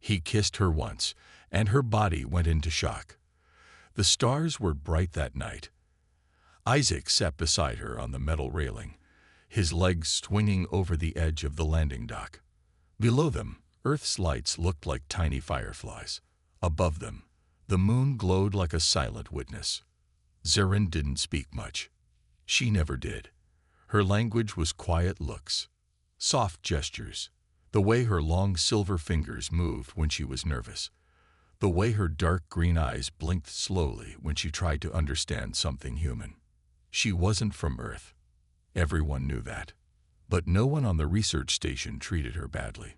He kissed her once, and her body went into shock. The stars were bright that night. Isaac sat beside her on the metal railing, his legs swinging over the edge of the landing dock. Below them, Earth's lights looked like tiny fireflies. Above them, the moon glowed like a silent witness. Zarin didn't speak much. She never did. Her language was quiet looks, soft gestures, the way her long silver fingers moved when she was nervous, the way her dark green eyes blinked slowly when she tried to understand something human. She wasn't from Earth. Everyone knew that. But no one on the research station treated her badly.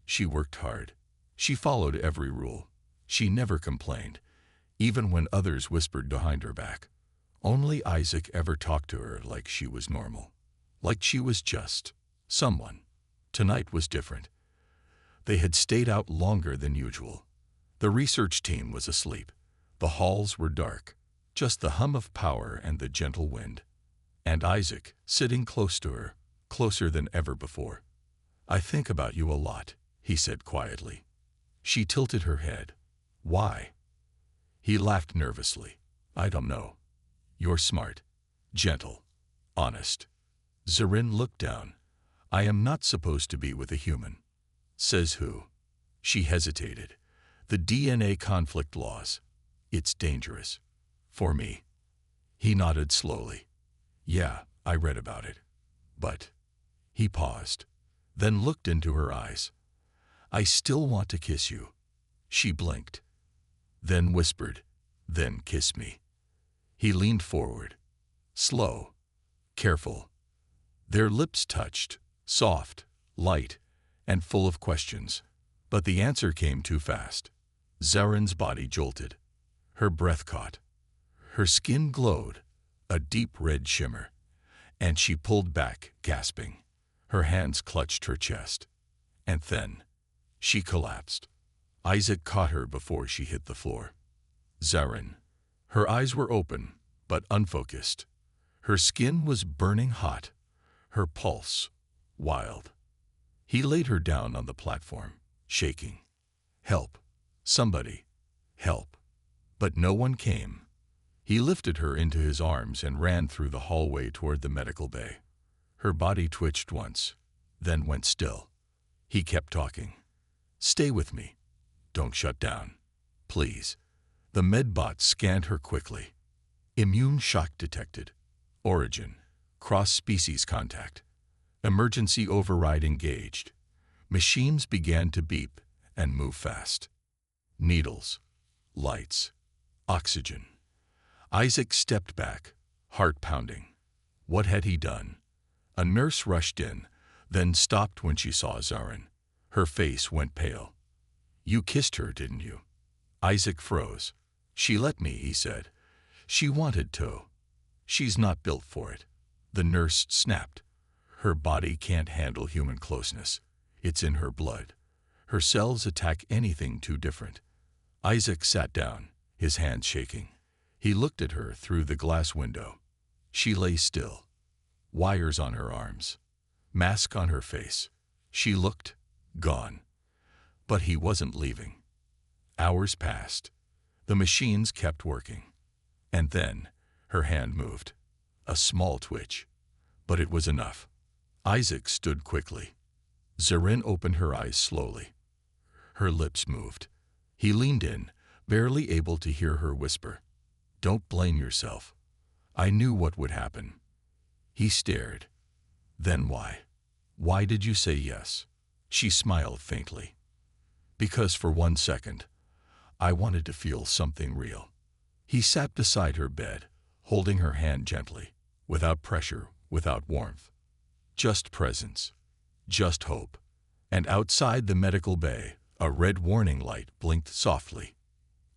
She worked hard. She followed every rule. She never complained, even when others whispered behind her back. Only Isaac ever talked to her like she was normal, like she was just someone. Tonight was different. They had stayed out longer than usual. The research team was asleep. The halls were dark, just the hum of power and the gentle wind. And Isaac, sitting close to her, closer than ever before. "I think about you a lot," he said quietly. She tilted her head. "Why?" He laughed nervously. "I don't know. You're smart, gentle, honest." Zarin looked down. "I am not supposed to be with a human." "Says who?" She hesitated. "The DNA conflict laws. It's dangerous. For me." He nodded slowly. "Yeah, I read about it. But..." He paused, then looked into her eyes. "I still want to kiss you." She blinked, then whispered, "Then kiss me." He leaned forward, slow, careful. Their lips touched, soft, light, and full of questions. But the answer came too fast. Zarin's body jolted. Her breath caught. Her skin glowed, a deep red shimmer, and she pulled back, gasping. Her hands clutched her chest. And then, she collapsed. Isaac caught her before she hit the floor. Zarin. Her eyes were open, but unfocused. Her skin was burning hot, her pulse wild. He laid her down on the platform, shaking. "Help. Somebody. Help." But no one came. He lifted her into his arms and ran through the hallway toward the medical bay. Her body twitched once, then went still. He kept talking. "Stay with me. Don't shut down. Please." The medbot scanned her quickly. Immune shock detected. Origin. Cross-species contact. Emergency override engaged. Machines began to beep and move fast. Needles. Lights. Oxygen. Isaac stepped back, heart pounding. What had he done? A nurse rushed in, then stopped when she saw Zarin. Her face went pale. "You kissed her, didn't you?" Isaac froze. "She let me," he said. "She wanted to. She's not built for it." The nurse snapped. "Her body can't handle human closeness. It's in her blood. Her cells attack anything too different." Isaac sat down, his hands shaking. He looked at her through the glass window. She lay still. Wires on her arms. Mask on her face. She looked gone. But he wasn't leaving. Hours passed. The machines kept working. And then, her hand moved. A small twitch. But it was enough. Isaac stood quickly. Zarin opened her eyes slowly. Her lips moved. He leaned in, barely able to hear her whisper, "Don't blame yourself. I knew what would happen." He stared. "Then why? Why did you say yes?" She smiled faintly. "Because for 1 second, I wanted to feel something real." He sat beside her bed, holding her hand gently, without pressure, without warmth. Just presence. Just hope. And outside the medical bay, a red warning light blinked softly.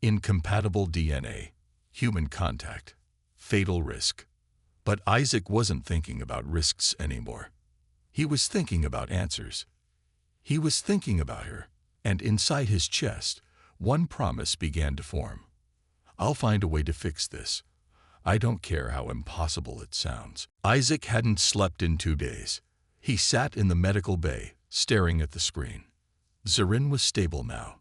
Incompatible DNA. Human contact. Fatal risk. But Isaac wasn't thinking about risks anymore. He was thinking about answers. He was thinking about her, and inside his chest, one promise began to form. "I'll find a way to fix this. I don't care how impossible it sounds." Isaac hadn't slept in 2 days. He sat in the medical bay, staring at the screen. Zarin was stable now,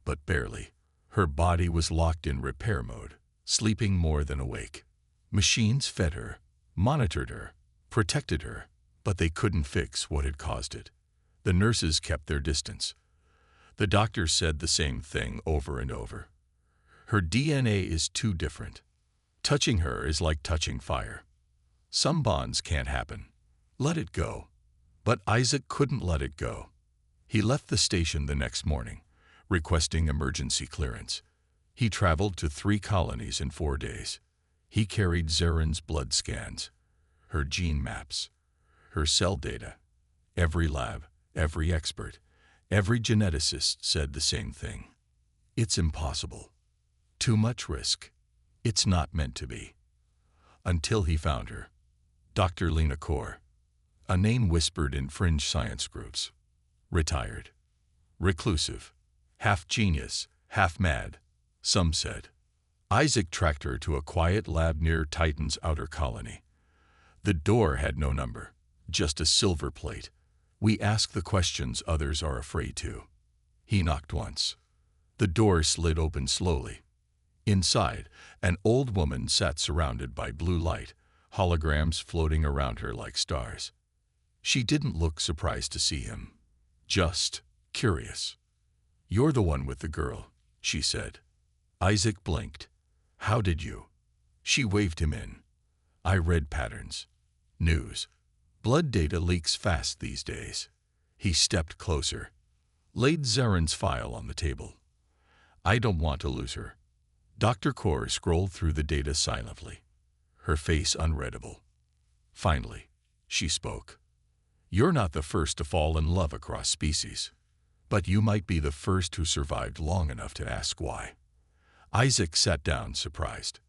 but barely. Her body was locked in repair mode, sleeping more than awake. Machines fed her, monitored her, protected her, but they couldn't fix what had caused it. The nurses kept their distance. The doctors said the same thing over and over. Her DNA is too different. Touching her is like touching fire. Some bonds can't happen. Let it go. But Isaac couldn't let it go. He left the station the next morning, requesting emergency clearance. He traveled to 3 colonies in 4 days. He carried Zarin's blood scans, her gene maps, her cell data. Every lab, every expert, every geneticist said the same thing. It's impossible. Too much risk. It's not meant to be. Until he found her. Dr. Lena Kaur. A name whispered in fringe science groups. Retired. Reclusive. Half genius, half mad, some said. Isaac tracked her to a quiet lab near Titan's outer colony. The door had no number, just a silver plate. We ask the questions others are afraid to. He knocked once. The door slid open slowly. Inside, an old woman sat surrounded by blue light, holograms floating around her like stars. She didn't look surprised to see him, just curious. "You're the one with the girl," she said. Isaac blinked. "How did you?" She waved him in. "I read patterns. News. Blood data leaks fast these days." He stepped closer, laid Zarin's file on the table. "I don't want to lose her." Dr. Kaur scrolled through the data silently, her face unreadable. Finally, she spoke. "You're not the first to fall in love across species, but you might be the first who survived long enough to ask why." Isaac sat down, surprised.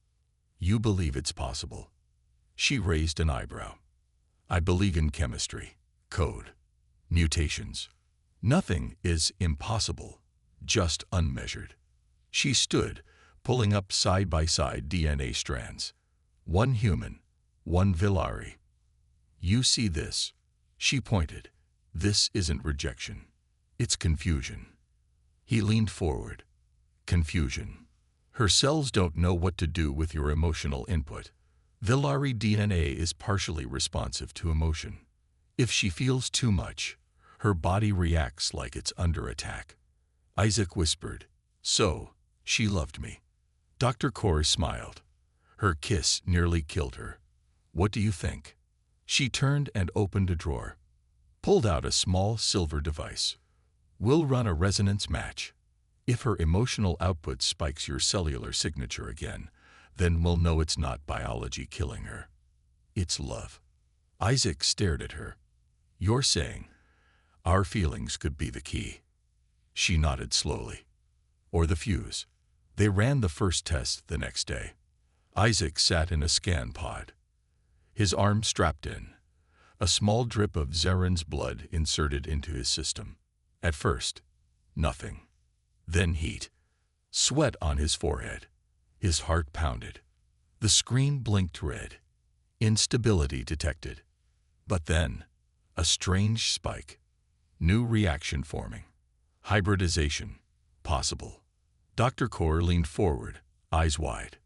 "You believe it's possible?" She raised an eyebrow. "I believe in chemistry, code, mutations. Nothing is impossible, just unmeasured." She stood, pulling up side-by-side DNA strands. One human, one Velari. "You see this?" She pointed. "This isn't rejection. It's confusion." He leaned forward. "Confusion. Her cells don't know what to do with your emotional input. Velari DNA is partially responsive to emotion. If she feels too much, her body reacts like it's under attack." Isaac whispered, "So, she loved me." Dr. Kaur smiled. Her kiss nearly killed her. "What do you think?" She turned and opened a drawer, pulled out a small silver device. "We'll run a resonance match. If her emotional output spikes your cellular signature again, then we'll know it's not biology killing her. It's love." Isaac stared at her. "You're saying our feelings could be the key?" She nodded slowly. "Or the fuse." They ran the first test the next day. Isaac sat in a scan pod, his arm strapped in, a small drip of Zarin's blood inserted into his system. At first, nothing. Then heat. Sweat on his forehead. His heart pounded. The screen blinked red. Instability detected. But then, a strange spike. New reaction forming. Hybridization. Possible. Dr. Kaur leaned forward, eyes wide.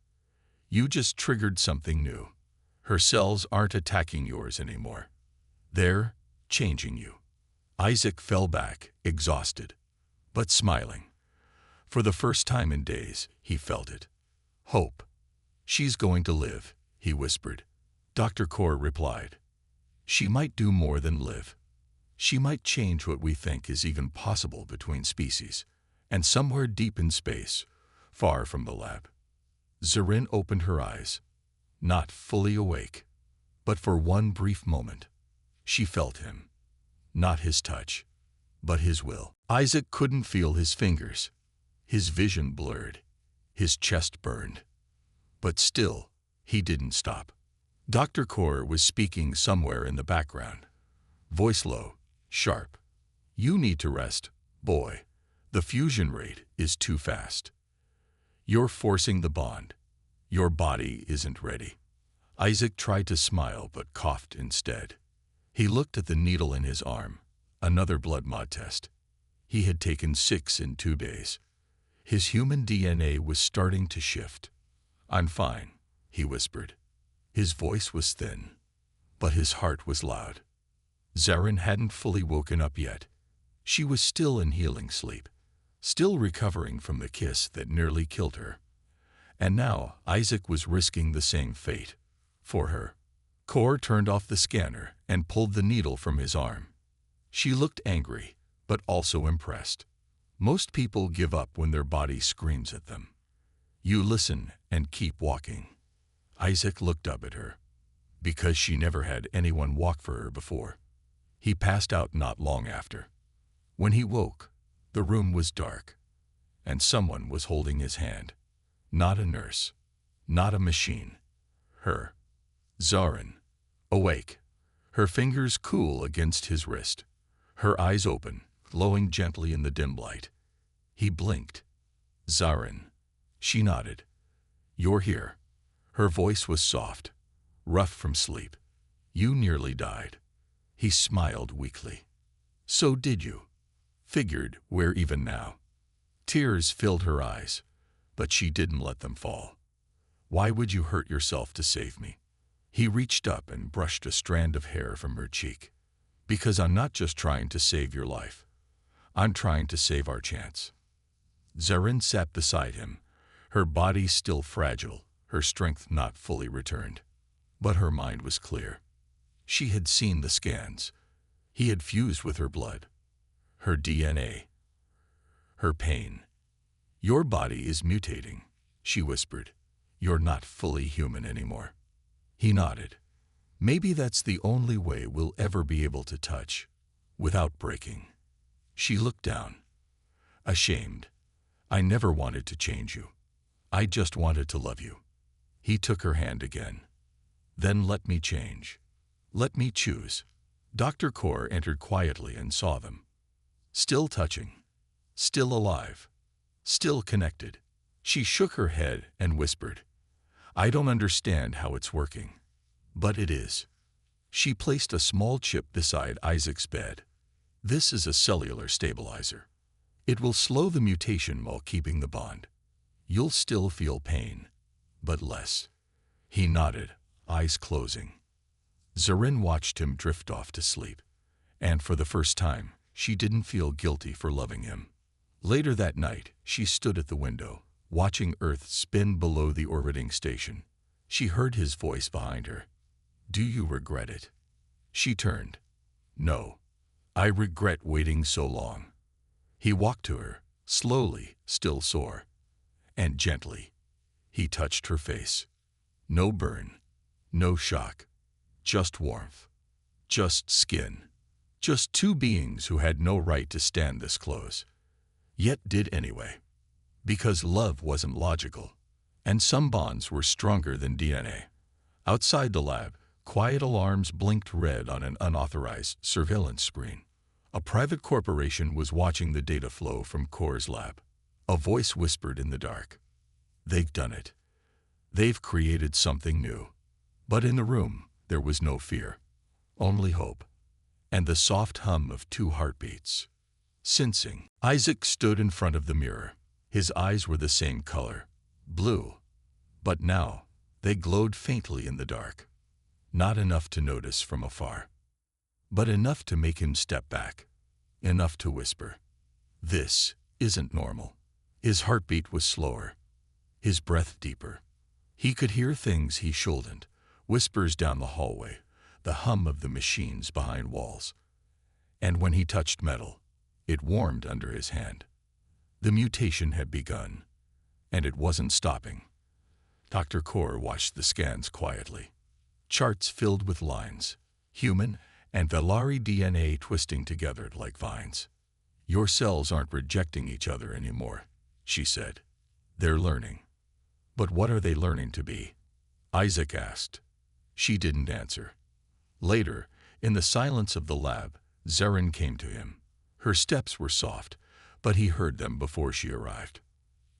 "You just triggered something new. Her cells aren't attacking yours anymore. They're changing you." Isaac fell back, exhausted, but smiling. For the first time in days, he felt it. Hope. "She's going to live," he whispered. Dr. Kaur replied. "She might do more than live. She might change what we think is even possible between species, and somewhere deep in space, far from the lab." Zarin opened her eyes, not fully awake, but for one brief moment. She felt him. Not his touch, but his will. Isaac couldn't feel his fingers. His vision blurred. His chest burned. But still, he didn't stop. Dr. Kaur was speaking somewhere in the background. Voice low, sharp. "You need to rest, boy. The fusion rate is too fast. You're forcing the bond. Your body isn't ready." Isaac tried to smile but coughed instead. He looked at the needle in his arm, another blood mod test. He had taken 6 in 2 days. His human DNA was starting to shift. "I'm fine," he whispered. His voice was thin, but his heart was loud. Zarin hadn't fully woken up yet. She was still in healing sleep, still recovering from the kiss that nearly killed her. And now Isaac was risking the same fate for her. Kor turned off the scanner and pulled the needle from his arm. She looked angry, but also impressed. Most people give up when their body screams at them. You listen and keep walking. Isaac looked up at her, because she never had anyone walk for her before. He passed out not long after. When he woke, the room was dark, and someone was holding his hand. Not a nurse, not a machine. Her. Zarin, awake, her fingers cool against his wrist, her eyes open, glowing gently in the dim light. He blinked. "Zarin." She nodded. "You're here." Her voice was soft, rough from sleep. "You nearly died." He smiled weakly. "So did you." Figured where even now. Tears filled her eyes, but she didn't let them fall. "Why would you hurt yourself to save me?" He reached up and brushed a strand of hair from her cheek. "Because I'm not just trying to save your life. I'm trying to save our chance." Zarin sat beside him, her body still fragile, her strength not fully returned. But her mind was clear. She had seen the scans. He had fused with her blood, her DNA, her pain. "Your body is mutating," she whispered. "You're not fully human anymore." He nodded. "Maybe that's the only way we'll ever be able to touch, without breaking." She looked down, ashamed. "I never wanted to change you. I just wanted to love you." He took her hand again. "Then let me change. Let me choose." Dr. Kor entered quietly and saw them. Still touching, still alive, still connected. She shook her head and whispered, "I don't understand how it's working, but it is." She placed a small chip beside Isaac's bed. "This is a cellular stabilizer. It will slow the mutation while keeping the bond. You'll still feel pain, but less." He nodded, eyes closing. Zarin watched him drift off to sleep, and for the first time, she didn't feel guilty for loving him. Later that night, she stood at the window, watching Earth spin below the orbiting station. She heard his voice behind her. "Do you regret it?" She turned. "No. I regret waiting so long." He walked to her, slowly, still sore, and gently. He touched her face. No burn, no shock, just warmth, just skin, just two beings who had no right to stand this close, yet did anyway. Because love wasn't logical, and some bonds were stronger than DNA. Outside the lab, quiet alarms blinked red on an unauthorized surveillance screen. A private corporation was watching the data flow from Kor's lab. A voice whispered in the dark. "They've done it. They've created something new." But in the room, there was no fear, only hope, and the soft hum of two heartbeats. Sensing, Isaac stood in front of the mirror. His eyes were the same color, blue, but now they glowed faintly in the dark. Not enough to notice from afar, but enough to make him step back, enough to whisper, "This isn't normal." His heartbeat was slower, his breath deeper. He could hear things he shouldn't, whispers down the hallway, the hum of the machines behind walls. And when he touched metal, it warmed under his hand. The mutation had begun, and it wasn't stopping. Dr. Kor watched the scans quietly. Charts filled with lines, human and Velari DNA twisting together like vines. "Your cells aren't rejecting each other anymore," she said. "They're learning." "But what are they learning to be?" Isaac asked. She didn't answer. Later, in the silence of the lab, Zarin came to him. Her steps were soft, but he heard them before she arrived.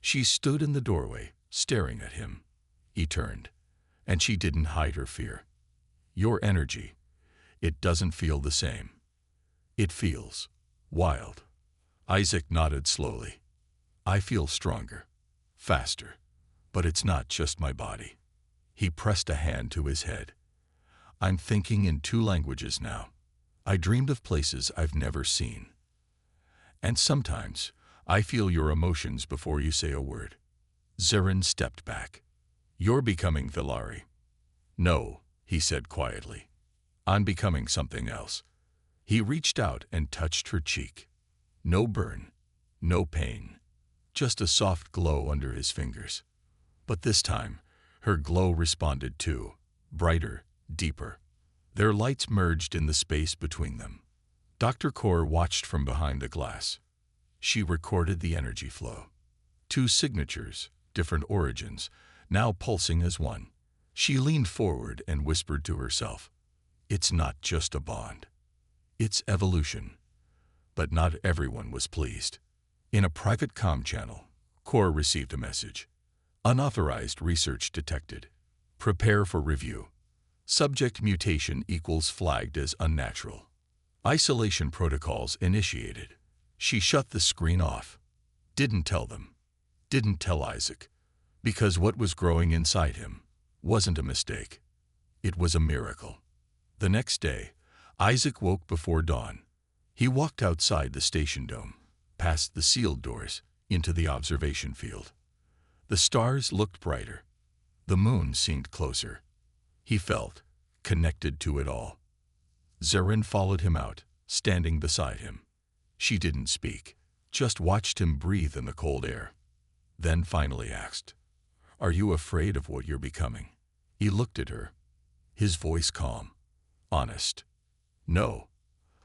She stood in the doorway, staring at him. He turned, and she didn't hide her fear. "Your energy, it doesn't feel the same. It feels wild." Isaac nodded slowly. I feel stronger, faster, but it's not just my body. He pressed a hand to his head. I'm thinking in 2 languages now. I dreamed of places I've never seen. And sometimes I feel your emotions before you say a word. Zarin stepped back. You're becoming Velari. No, he said quietly. I'm becoming something else. He reached out and touched her cheek. No burn, no pain, just a soft glow under his fingers. But this time, her glow responded too, brighter, deeper. Their lights merged in the space between them. Dr. Kaur watched from behind the glass. She recorded the energy flow. 2 signatures, different origins, now pulsing as one. She leaned forward and whispered to herself, "It's not just a bond. It's evolution." But not everyone was pleased. In a private comm channel, Kaur received a message. Unauthorized research detected. Prepare for review. Subject mutation equals flagged as unnatural. Isolation protocols initiated. She shut the screen off. Didn't tell them. Didn't tell Isaac. Because what was growing inside him wasn't a mistake. It was a miracle. The next day, Isaac woke before dawn. He walked outside the station dome, past the sealed doors, into the observation field. The stars looked brighter. The moon seemed closer. He felt connected to it all. Zarin followed him out, standing beside him. She didn't speak, just watched him breathe in the cold air. Then finally asked, "Are you afraid of what you're becoming?" He looked at her, his voice calm, honest. "No,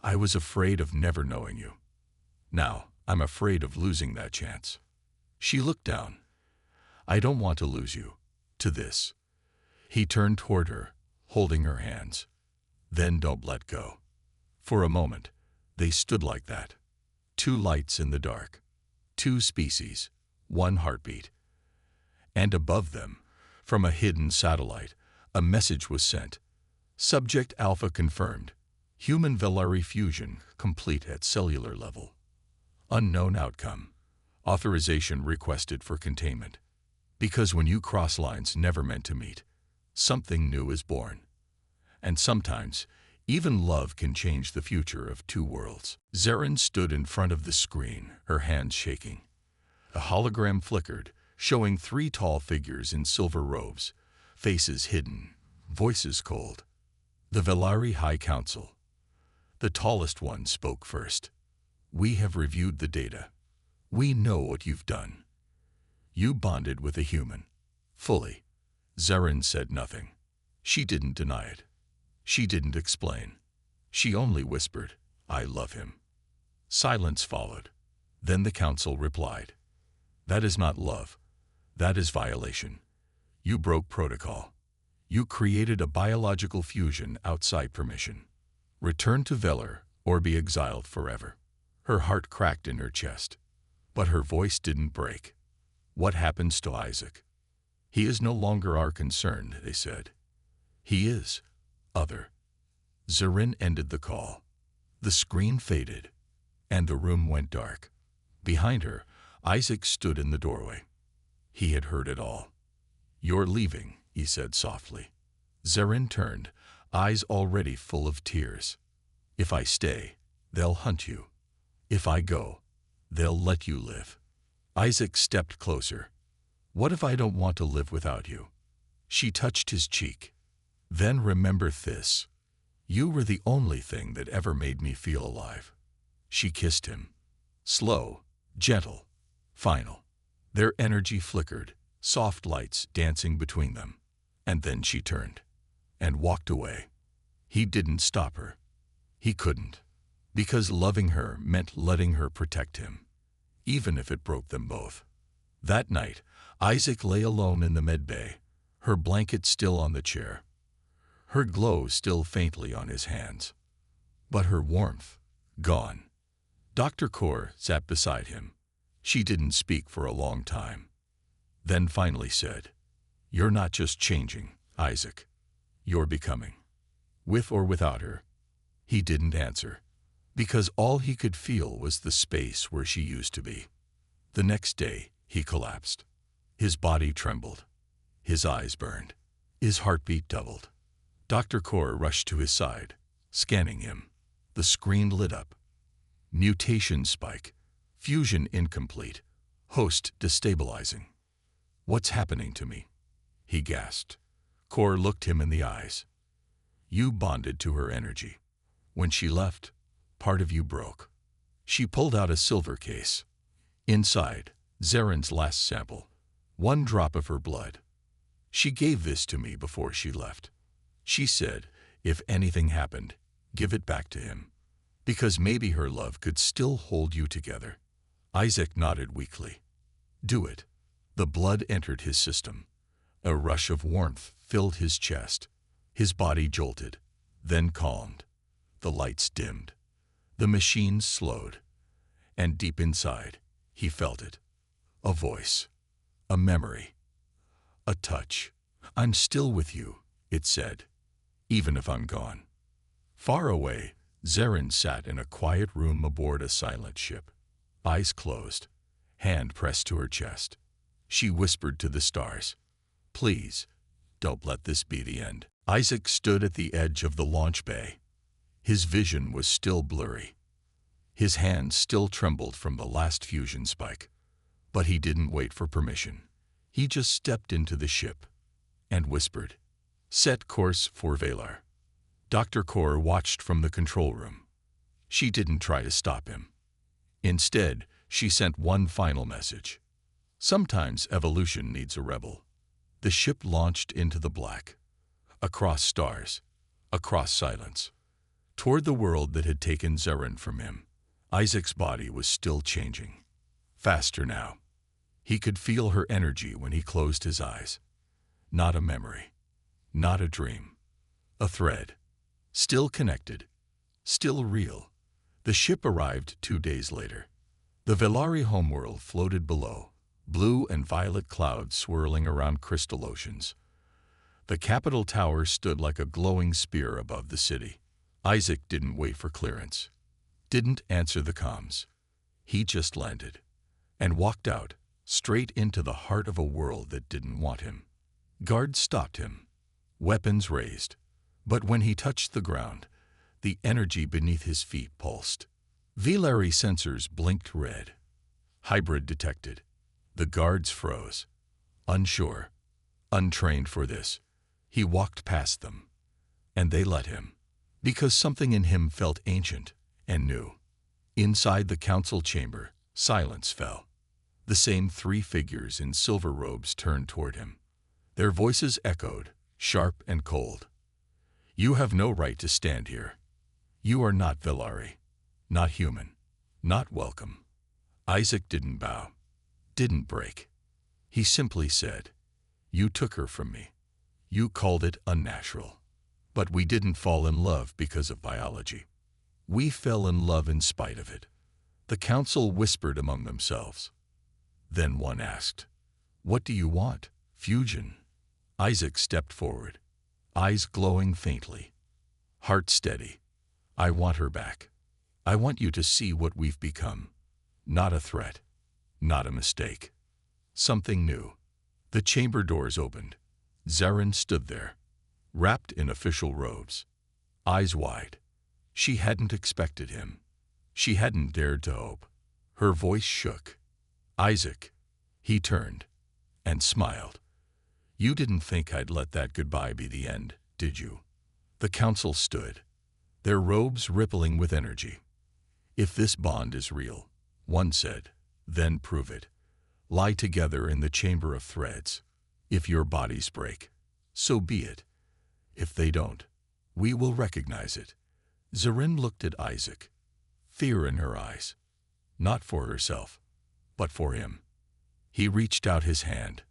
I was afraid of never knowing you. Now I'm afraid of losing that chance." She looked down. "I don't want to lose you to this." He turned toward her, holding her hands. "Then don't let go." For a moment, they stood like that. 2 lights in the dark. 2 species, 1 heartbeat. And above them, from a hidden satellite, a message was sent. Subject Alpha confirmed. Human Velari fusion complete at cellular level. Unknown outcome. Authorization requested for containment. Because when you cross lines never meant to meet, something new is born. And sometimes, even love can change the future of 2 worlds. Zarin stood in front of the screen, her hands shaking. A hologram flickered, showing 3 tall figures in silver robes, faces hidden, voices cold. The Velari High Council. The tallest one spoke first. "We have reviewed the data. We know what you've done. You bonded with a human. Fully." Zarin said nothing. She didn't deny it. She didn't explain. She only whispered, "I love him." Silence followed. Then the council replied, "That is not love. That is violation. You broke protocol. You created a biological fusion outside permission. Return to Velari or be exiled forever." Her heart cracked in her chest. But her voice didn't break. "What happens to Isaac?" "He is no longer our concern," they said. "He is other." Zarin ended the call. The screen faded, and the room went dark. Behind her, Isaac stood in the doorway. He had heard it all. "You're leaving," he said softly. Zarin turned, eyes already full of tears. "If I stay, they'll hunt you. If I go, they'll let you live." Isaac stepped closer. "What if I don't want to live without you?" She touched his cheek. "Then remember this. You were the only thing that ever made me feel alive." She kissed him. Slow, gentle, final. Their energy flickered, soft lights dancing between them. And then she turned and walked away. He didn't stop her. He couldn't. Because loving her meant letting her protect him, even if it broke them both. That night, Isaac lay alone in the medbay, her blanket still on the chair, her glow still faintly on his hands. But her warmth, gone. Dr. Kaur sat beside him. She didn't speak for a long time. Then finally said, "You're not just changing, Isaac. You're becoming." With or without her. He didn't answer, because all he could feel was the space where she used to be. The next day, he collapsed. His body trembled. His eyes burned. His heartbeat doubled. Dr. Kaur rushed to his side, scanning him. The screen lit up. Mutation spike. Fusion incomplete. Host destabilizing. "What's happening to me?" he gasped. Kaur looked him in the eyes. "You bonded to her energy. When she left, part of you broke." She pulled out a silver case. Inside, Zarin's last sample. 1 drop of her blood. "She gave this to me before she left. She said, if anything happened, give it back to him. Because maybe her love could still hold you together." Isaac nodded weakly. "Do it." The blood entered his system. A rush of warmth filled his chest. His body jolted, then calmed. The lights dimmed. The machine slowed. And deep inside, he felt it. A voice. A memory. A touch. "I'm still with you," it said, "even if I'm gone." Far away, Zarin sat in a quiet room aboard a silent ship. Eyes closed, hand pressed to her chest. She whispered to the stars, "Please, don't let this be the end." Isaac stood at the edge of the launch bay. His vision was still blurry. His hands still trembled from the last fusion spike. But he didn't wait for permission. He just stepped into the ship and whispered, "Set course for Velari." Dr. Kaur watched from the control room. She didn't try to stop him. Instead, she sent one final message. Sometimes evolution needs a rebel. The ship launched into the black, across stars, across silence, toward the world that had taken Zarin from him. Isaac's body was still changing. Faster now. He could feel her energy when he closed his eyes. Not a memory. Not a dream. A thread. Still connected. Still real. The ship arrived 2 days later. The Velari homeworld floated below, blue and violet clouds swirling around crystal oceans. The Capitol Tower stood like a glowing spear above the city. Isaac didn't wait for clearance. Didn't answer the comms. He just landed and walked out, straight into the heart of a world that didn't want him. Guards stopped him, weapons raised. But when he touched the ground, the energy beneath his feet pulsed. Velari sensors blinked red. Hybrid detected. The guards froze. Unsure, untrained for this, he walked past them. And they let him. Because something in him felt ancient and new. Inside the council chamber, silence fell. The same 3 figures in silver robes turned toward him. Their voices echoed, sharp and cold. "You have no right to stand here. You are not Velari, not human, not welcome." Isaac didn't bow, didn't break. He simply said, "You took her from me. You called it unnatural. But we didn't fall in love because of biology. We fell in love in spite of it." The council whispered among themselves. Then one asked, "What do you want, fusion?" Isaac stepped forward, eyes glowing faintly, heart steady. "I want her back. I want you to see what we've become. Not a threat, not a mistake. Something new." The chamber doors opened. Zarin stood there, wrapped in official robes, eyes wide. She hadn't expected him. She hadn't dared to hope. Her voice shook. "Isaac." He turned and smiled. "You didn't think I'd let that goodbye be the end, did you?" The council stood, their robes rippling with energy. "If this bond is real," one said, "then prove it. Lie together in the chamber of threads. If your bodies break, so be it. If they don't, we will recognize it." Zarin looked at Isaac, fear in her eyes, not for herself, but for him. He reached out his hand.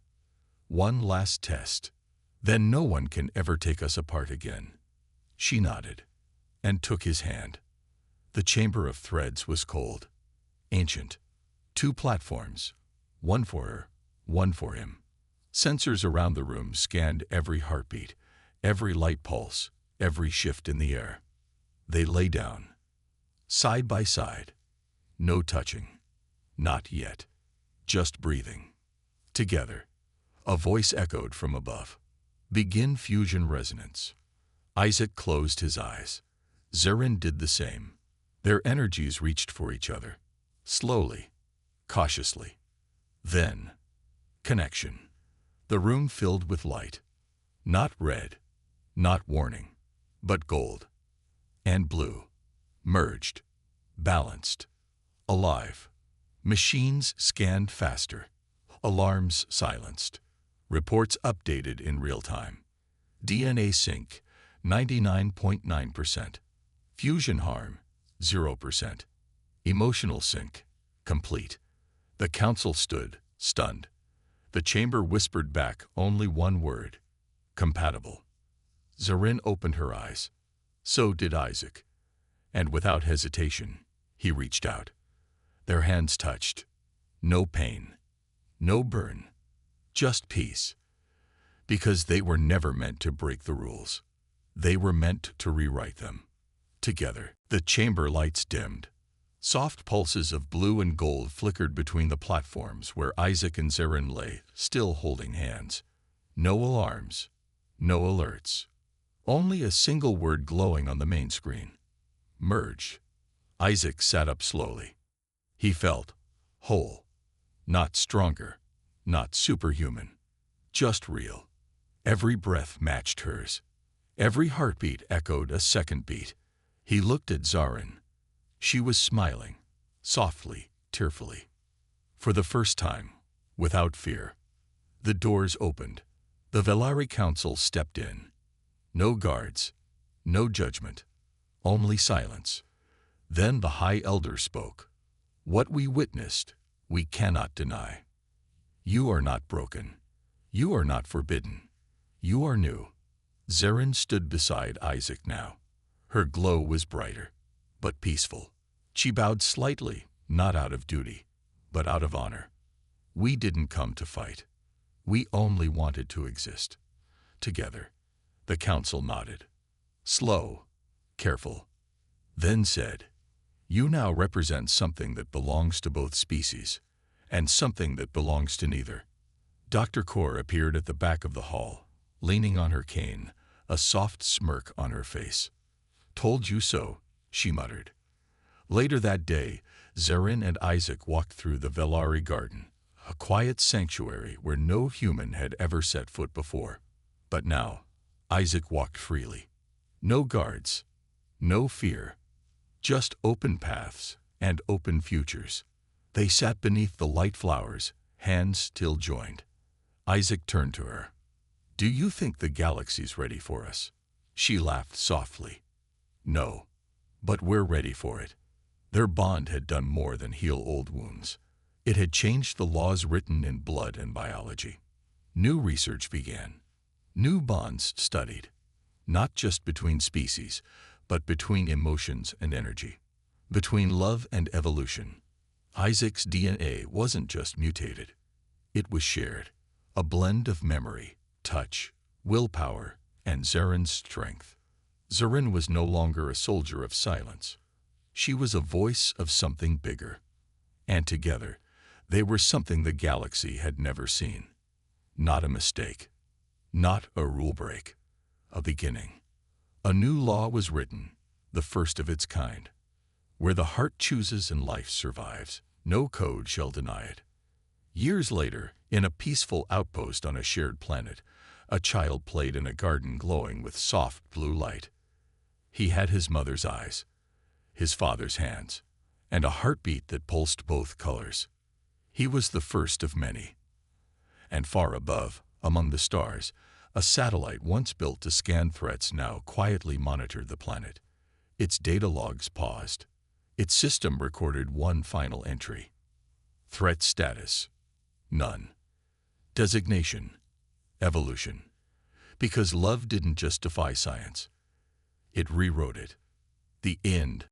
"One last test. Then no one can ever take us apart again." She nodded and took his hand. The chamber of threads was cold, ancient. 2 platforms, one for her, one for him. Sensors around the room scanned every heartbeat, every light pulse, every shift in the air. They lay down, side by side. No touching. Not yet. just breathing. Together. A voice echoed from above. Begin fusion resonance. Isaac closed his eyes. Zarin did the same. Their energies reached for each other. Slowly. Cautiously. Then. Connection. The room filled with light. Not red. Not warning. But gold. And blue. Merged. Balanced. Alive. Machines scanned faster. Alarms silenced. Reports updated in real time. DNA sync, 99.9%. Fusion harm, 0%. Emotional sync, complete. The council stood, stunned. The chamber whispered back only one word. Compatible. Zarin opened her eyes. So did Isaac. And without hesitation, he reached out. Their hands touched. No pain. No burn. Just peace. Because they were never meant to break the rules. They were meant to rewrite them. Together, the chamber lights dimmed. Soft pulses of blue and gold flickered between the platforms where Isaac and Zarin lay, still holding hands. No alarms. No alerts. Only a single word glowing on the main screen. Merge. Isaac sat up slowly. He felt whole. Not stronger. Not superhuman. Just real. Every breath matched hers. Every heartbeat echoed a second beat. He looked at Zarin. She was smiling, softly, tearfully. For the first time, without fear. The doors opened. The Velari Council stepped in. No guards, no judgment, only silence. Then the High Elder spoke. What we witnessed, we cannot deny. You are not broken. You are not forbidden. You are new. Zarin stood beside Isaac now. Her glow was brighter, but peaceful. She bowed slightly, not out of duty, but out of honor. We didn't come to fight. We only wanted to exist. Together. The council nodded. Slow, careful. Then said, you now represent something that belongs to both species, and something that belongs to neither. Dr. Kaur appeared at the back of the hall, leaning on her cane, a soft smirk on her face. Told you so, she muttered. Later that day, Zarin and Isaac walked through the Velari garden, a quiet sanctuary where no human had ever set foot before. But now, Isaac walked freely. No guards, no fear, just open paths and open futures. They sat beneath the light flowers, hands still joined. Isaac turned to her. Do you think the galaxy's ready for us? She laughed softly. No, but we're ready for it. Their bond had done more than heal old wounds. It had changed the laws written in blood and biology. New research began. New bonds studied, not just between species, but between emotions and energy, between love and evolution. Isaac's DNA wasn't just mutated. It was shared, a blend of memory, touch, willpower, and Zarin's strength. Zarin was no longer a soldier of silence. She was a voice of something bigger. And together, they were something the galaxy had never seen. Not a mistake. Not a rule break. A beginning. A new law was written, the first of its kind. Where the heart chooses and life survives, no code shall deny it. Years later, in a peaceful outpost on a shared planet, a child played in a garden glowing with soft blue light. He had his mother's eyes, his father's hands, and a heartbeat that pulsed both colors. He was the first of many. And far above, among the stars, a satellite once built to scan threats now quietly monitored the planet. Its data logs paused. Its system recorded one final entry. Threat status: none. Designation: evolution. Because love didn't just defy science. It rewrote it. The end